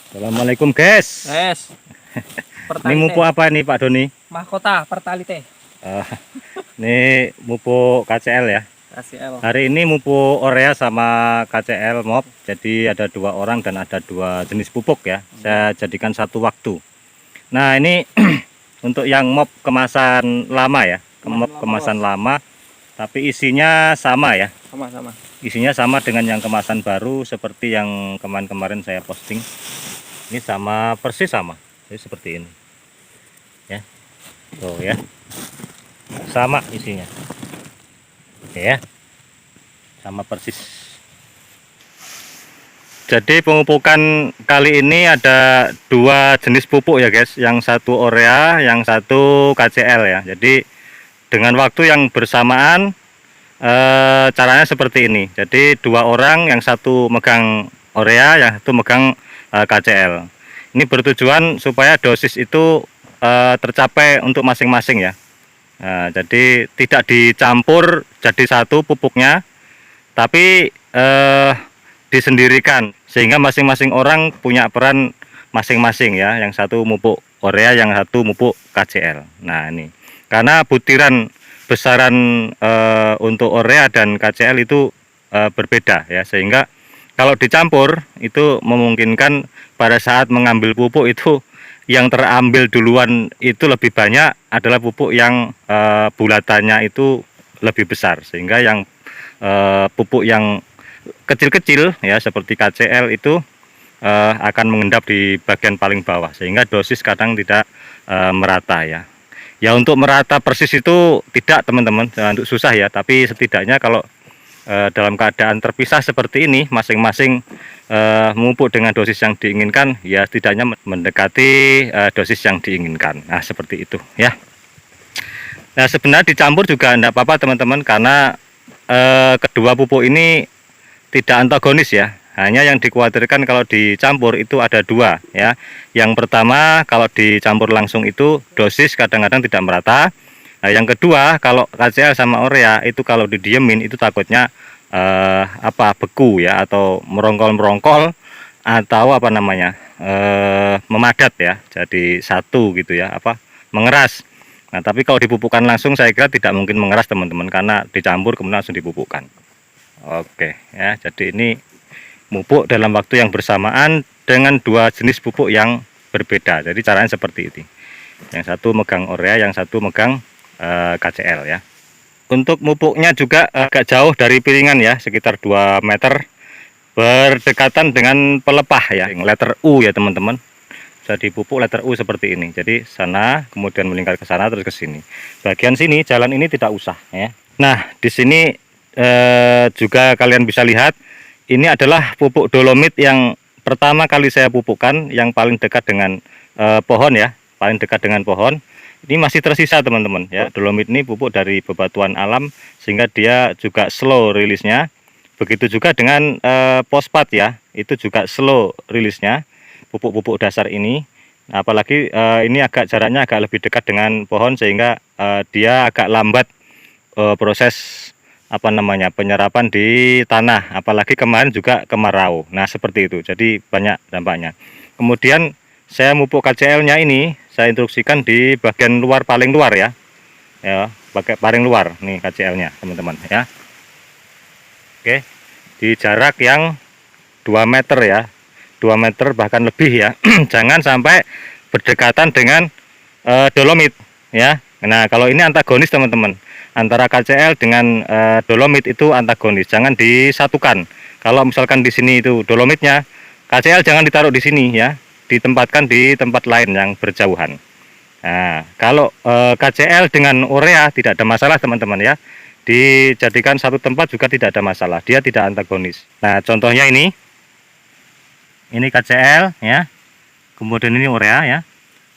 Assalamualaikum guys. Yes. Ini pupuk apa nih Pak Doni? Mahkota Pertalite. Uh, ini pupuk KCL ya. KCL. Hari ini pupuk urea sama KCL MOP. Jadi ada 2 orang dan ada 2 jenis pupuk ya. Saya jadikan satu waktu. Nah ini untuk yang MOP kemasan lama ya. MOP kemasan lama. Tapi isinya sama ya. Sama-sama. Isinya sama dengan yang kemasan baru seperti yang kemarin saya posting. Ini sama persis sama. Jadi seperti ini. Ya. Tuh ya. Sama isinya. Oke ya. Sama persis. Jadi pemupukan kali ini ada 2 jenis pupuk ya guys. Yang satu urea, yang satu KCL ya. Jadi dengan waktu yang bersamaan caranya seperti ini. Jadi 2 orang, yang satu megang urea, yang satu megang KCL. Ini bertujuan supaya dosis itu tercapai untuk masing-masing ya. Jadi tidak dicampur jadi satu pupuknya, tapi disendirikan sehingga masing-masing orang punya peran masing-masing ya. Yang satu pupuk urea, yang satu pupuk KCL. Nah ini karena butiran besaran untuk urea dan KCL itu berbeda ya, sehingga kalau dicampur itu memungkinkan pada saat mengambil pupuk itu yang terambil duluan itu lebih banyak adalah pupuk yang bulatannya itu lebih besar, sehingga yang pupuk yang kecil-kecil ya seperti KCL itu akan mengendap di bagian paling bawah, sehingga dosis kadang tidak merata ya. Ya untuk merata persis itu tidak teman-teman, untuk susah ya, tapi setidaknya kalau dalam keadaan terpisah seperti ini, masing-masing memupuk dengan dosis yang diinginkan, ya setidaknya mendekati dosis yang diinginkan. Nah seperti itu ya. Nah sebenarnya dicampur juga tidak apa-apa teman-teman, karena kedua pupuk ini tidak antagonis ya. Hanya yang dikhawatirkan kalau dicampur itu ada 2 ya. Yang pertama, kalau dicampur langsung itu dosis kadang-kadang tidak merata. Nah, yang kedua, kalau KCL sama urea itu kalau didiemin itu takutnya beku ya, atau merongkol-merongkol, atau apa namanya memadat ya, jadi satu gitu ya, mengeras. Nah tapi kalau dipupukkan langsung saya kira tidak mungkin mengeras teman-teman, karena dicampur kemudian langsung dipupukkan. Oke ya, jadi ini pupuk dalam waktu yang bersamaan dengan 2 jenis pupuk yang berbeda. Jadi caranya seperti ini. Yang satu megang urea, yang satu megang KCL ya. Untuk pupuknya juga agak jauh dari piringan ya, sekitar 2 meter, berdekatan dengan pelepah ya, letter U ya teman-teman. Jadi pupuk letter U seperti ini. Jadi sana kemudian melingkar ke sana terus ke sini. Bagian sini jalan ini tidak usah ya. Nah di sini juga kalian bisa lihat ini adalah pupuk dolomit yang pertama kali saya pupukkan, yang paling dekat dengan pohon ya, paling dekat dengan pohon. Ini masih tersisa teman-teman ya. Dolomit ini pupuk dari bebatuan alam, sehingga dia juga slow rilisnya. Begitu juga dengan fosfat ya, itu juga slow rilisnya pupuk-pupuk dasar ini. Apalagi ini jaraknya agak lebih dekat dengan pohon, sehingga dia agak lambat proses penyerapan di tanah. Apalagi kemarin juga kemarau. Nah seperti itu, jadi banyak dampaknya. Kemudian saya pupuk KCL-nya ini saya instruksikan di bagian luar, paling luar ya, pakai paling luar nih KCL-nya teman-teman ya. Oke, di jarak yang 2 meter ya, 2 meter bahkan lebih ya. Jangan sampai berdekatan dengan dolomit ya. Nah kalau ini antagonis teman-teman, antara KCL dengan dolomit itu antagonis, jangan disatukan. Kalau misalkan di sini itu dolomitnya, KCL jangan ditaruh di sini ya, ditempatkan di tempat lain yang berjauhan. Nah kalau KCL dengan urea tidak ada masalah teman-teman ya, dijadikan satu tempat juga tidak ada masalah, dia tidak antagonis. Nah contohnya ini KCL ya, kemudian ini urea ya.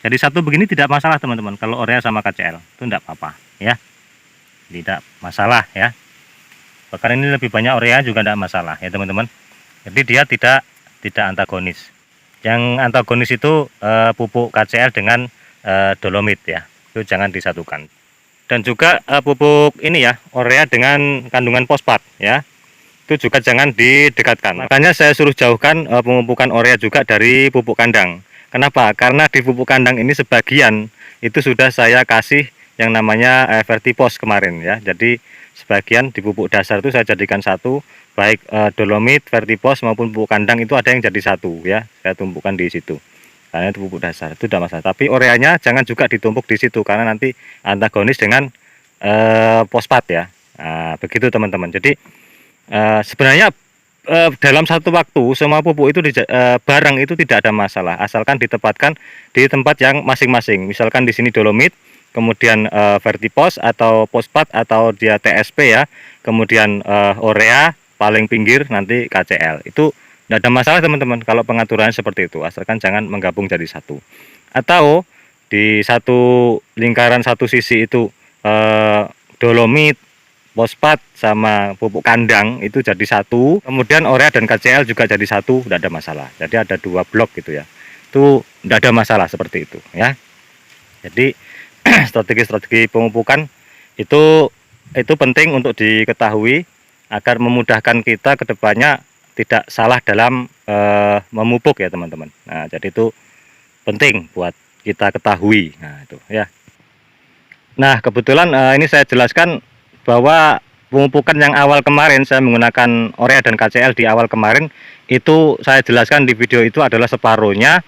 Jadi satu begini tidak masalah teman-teman, kalau urea sama KCL itu tidak apa-apa ya, tidak masalah ya. Bahkan ini lebih banyak urea juga tidak masalah ya teman-teman. Jadi dia tidak antagonis. Yang antagonis itu pupuk KCL dengan dolomit ya, itu jangan disatukan. Dan juga pupuk ini ya, urea dengan kandungan fosfat ya. itu juga jangan didekatkan. Makanya saya suruh jauhkan pemupukan urea juga dari pupuk kandang. Kenapa? Karena di pupuk kandang ini sebagian itu sudah saya kasih yang namanya Vertipos kemarin ya. Jadi sebagian di pupuk dasar itu saya jadikan satu, baik dolomit, Vertipos maupun pupuk kandang itu ada yang jadi satu ya. Saya tumpukan di situ. Karena itu pupuk dasar itu tidak masalah. Tapi ureanya jangan juga ditumpuk di situ karena nanti antagonis dengan fosfat ya. Nah, begitu teman-teman. Jadi sebenarnya dalam satu waktu semua pupuk itu barang itu tidak ada masalah asalkan ditempatkan di tempat yang masing-masing. Misalkan di sini dolomit, kemudian Vertipos atau fosfat atau dia TSP ya, kemudian urea paling pinggir nanti KCL. Itu tidak ada masalah teman-teman kalau pengaturannya seperti itu, asalkan jangan menggabung jadi satu. Atau di satu lingkaran satu sisi itu dolomit, fosfat sama pupuk kandang itu jadi satu, kemudian urea dan KCL juga jadi satu, tidak ada masalah. Jadi ada dua blok gitu ya, itu tidak ada masalah seperti itu ya. Jadi strategi-strategi pemupukan itu penting untuk diketahui agar memudahkan kita ke depannya tidak salah dalam memupuk ya teman-teman. Nah jadi itu penting buat kita ketahui. Nah itu ya. Nah kebetulan ini saya jelaskan bahwa pemupukan yang awal kemarin saya menggunakan urea dan KCL di awal kemarin itu saya jelaskan di video itu adalah separuhnya.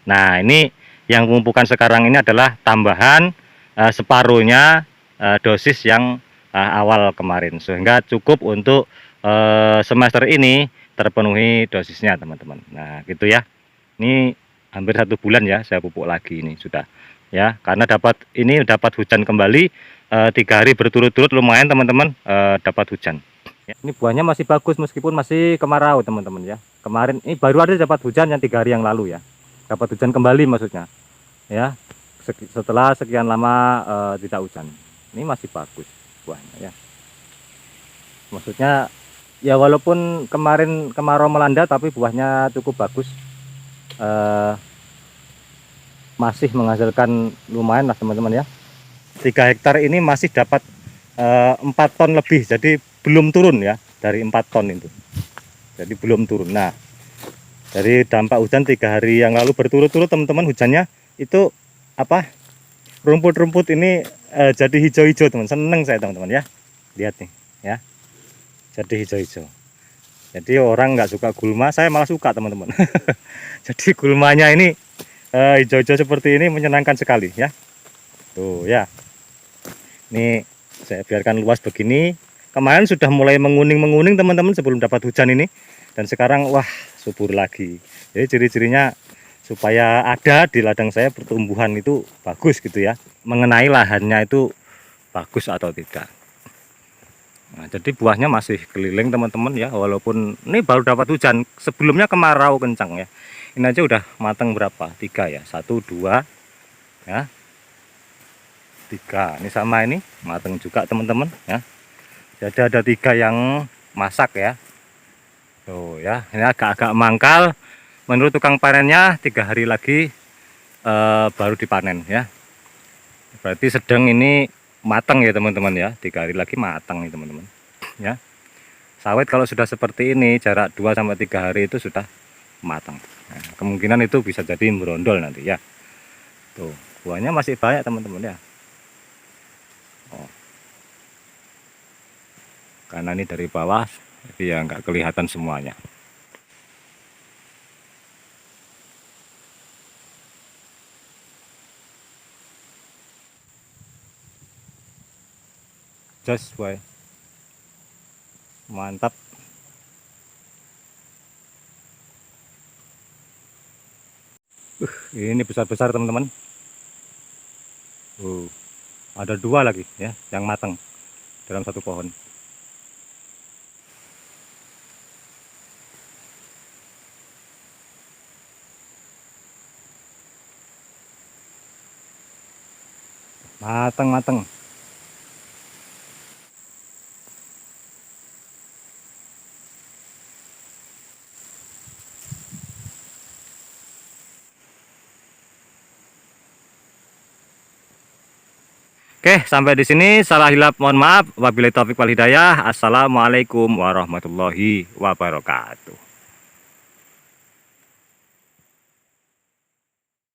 Nah ini yang pemupukan sekarang ini adalah tambahan separuhnya dosis yang awal kemarin sehingga cukup untuk semester ini terpenuhi dosisnya teman-teman. Nah gitu ya, ini hampir 1 bulan ya saya pupuk lagi ini sudah ya, karena dapat hujan kembali 3 hari berturut-turut lumayan teman-teman dapat hujan ya. Ini buahnya masih bagus meskipun masih kemarau teman-teman ya. Kemarin ini baru ada dapat hujan yang 3 hari yang lalu ya, dapat hujan kembali maksudnya ya, setelah sekian lama tidak hujan. Ini masih bagus buahnya ya, maksudnya ya walaupun kemarin kemarau melanda tapi buahnya cukup bagus, masih menghasilkan lumayan lah teman-teman ya. 3 hektar ini masih dapat 4 ton lebih, jadi belum turun ya dari 4 ton itu, jadi belum turun. Nah dari dampak hujan 3 hari yang lalu berturut-turut teman-teman, hujannya itu apa, rumput-rumput ini jadi hijau-hijau teman, seneng saya teman-teman ya, lihat nih ya, jadi hijau-hijau. Jadi orang nggak suka gulma, saya malah suka teman-teman. Jadi gulmanya ini hijau-hijau seperti ini menyenangkan sekali ya. Tuh ya, ini saya biarkan luas begini. Kemarin sudah mulai menguning-menguning teman-teman sebelum dapat hujan ini, dan sekarang wah subur lagi. Jadi ciri-cirinya supaya ada di ladang saya pertumbuhan itu bagus gitu ya, mengenai lahannya itu bagus atau tidak. Nah, jadi buahnya masih keliling teman-teman ya, walaupun ini baru dapat hujan, sebelumnya kemarau kencang ya. Ini aja udah matang berapa, 3 ya, 1 2 ya, 3. Ini sama ini matang juga teman-teman ya, jadi ada 3 yang masak ya. Tuh ya, ini agak-agak mangkal. Menurut tukang panennya 3 hari lagi baru dipanen ya, berarti sedang ini matang ya teman-teman ya, 3 hari lagi matang nih teman-teman ya. Sawit kalau sudah seperti ini jarak 2-3 hari itu sudah matang. Nah, kemungkinan itu bisa jadi merondol nanti ya. Tuh buahnya masih banyak teman-teman ya. Oh, karena ini dari bawah jadi ya nggak kelihatan semuanya. Just boy, mantap. Ini besar-besar teman-teman. Ada 2 lagi ya yang matang dalam satu pohon. Matang-matang. Oke, sampai di sini salah hilap mohon maaf. Wabillahi taufik wal hidayah. Assalamualaikum warahmatullahi wabarakatuh.